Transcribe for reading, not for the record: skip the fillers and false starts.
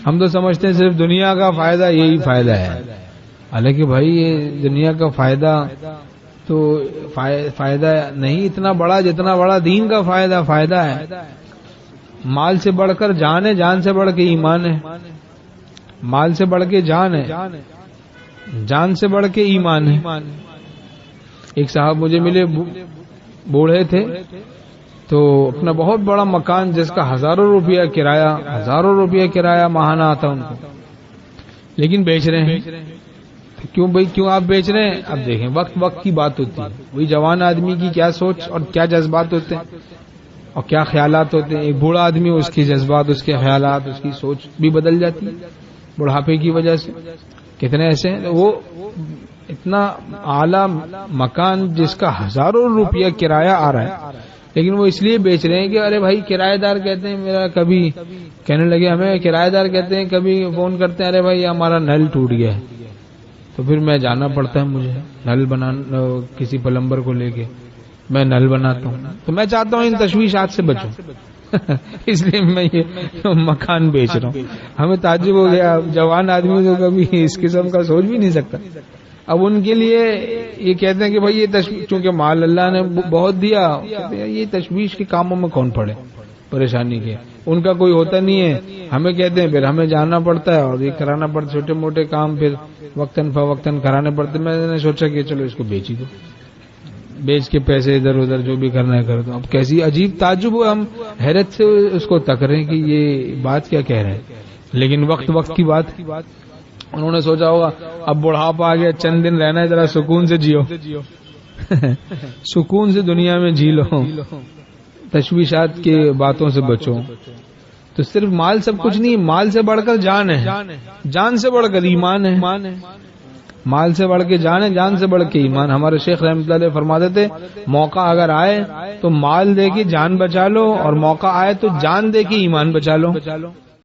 ہم تو سمجھتے ہیں صرف دنیا کا فائدہ یہی فائدہ ہے، حالانکہ بھائی یہ دنیا کا فائدہ تو فائدہ نہیں اتنا بڑا جتنا بڑا دین کا فائدہ ہے۔ مال سے بڑھ کر جان ہے، جان سے بڑھ کے ایمان ہے، مال سے بڑھ کے جان ہے، جان سے بڑھ کے ایمان ہے۔ ایک صاحب مجھے ملے، بوڑھے تھے، تو اپنا بہت بڑا مکان جس کا ہزاروں روپیہ کرایہ ماہانہ آتا ان کو، لیکن بیچ رہے ہیں۔ کیوں بھائی، کیوں آپ بیچ رہے ہیں؟ اب دیکھیں، وقت کی بات ہوتی ہے، وہی جوان آدمی کی کیا سوچ اور کیا جذبات ہوتے ہیں اور کیا خیالات ہوتے ہیں۔ ایک بوڑھا آدمی، اس کے جذبات، اس کے خیالات، اس کی سوچ بھی بدل جاتی ہے بڑھاپے کی وجہ سے۔ کتنے ایسے ہیں وہ اتنا اعلیٰ مکان جس کا ہزاروں روپیہ کرایہ آ رہا ہے، لیکن وہ اس لیے بیچ رہے ہیں کہ ارے بھائی کرایہ دار کہتے ہیں، میرا کبھی کہنے لگے ہمیں کرایہ دار کہتے ہیں، کبھی فون کرتے ہیں، ارے بھائی ہمارا نل ٹوٹ گیا ہے، تو پھر میں جانا پڑتا ہے، مجھے نل بنانا، کسی پلمبر کو لے کے میں نل بناتا ہوں۔ تو میں چاہتا ہوں ان تشویشات سے بچوں اس لیے میں یہ مکان بیچ رہا ہوں۔ ہمیں تعجب ہو گیا، جوان آدمی تو کبھی اس قسم کا سوچ بھی نہیں سکتا۔ اب ان کے لیے یہ کہتے ہیں کہ بھائی یہ چونکہ مال اللہ نے بہت دیا، کہتے ہیں یہ تشویش کے کاموں میں کون پڑے، پریشانی کے ان کا کوئی ہوتا نہیں ہے، ہمیں کہتے ہیں، پھر ہمیں جانا پڑتا ہے اور یہ کرانا پڑتا، چھوٹے موٹے کام پھر وقتاً فوقتاً کرانے پڑتے۔ میں نے سوچا کہ چلو اس کو بیچ ہی دو، بیچ کے پیسے ادھر ادھر جو بھی کرنا ہے کر دو۔ اب کیسی عجیب تعجب ہو، ہم حیرت سے اس کو تک رہے ہیں کہ یہ بات کیا کہہ رہے ہیں، لیکن وقت کی بات انہوں نے سوچا ہوگا اب بڑھاپا آ گیا، چند دن رہنا ہے، ذرا سکون سے جیو سکون سے دنیا میں جی لو، تشویشات کے باتوں سے بچو۔ تو صرف مال سب کچھ نہیں، مال سے بڑھ کر جان ہے، جان سے بڑھ کر ایمان ہے، مال سے بڑھ کے جان ہے، جان سے بڑھ کے ایمان۔ ہمارے شیخ رحمۃ اللہ علیہ فرماتے تھے موقع اگر آئے تو مال دے کے جان بچا لو، اور موقع آئے تو جان دے کے ایمان بچا لو۔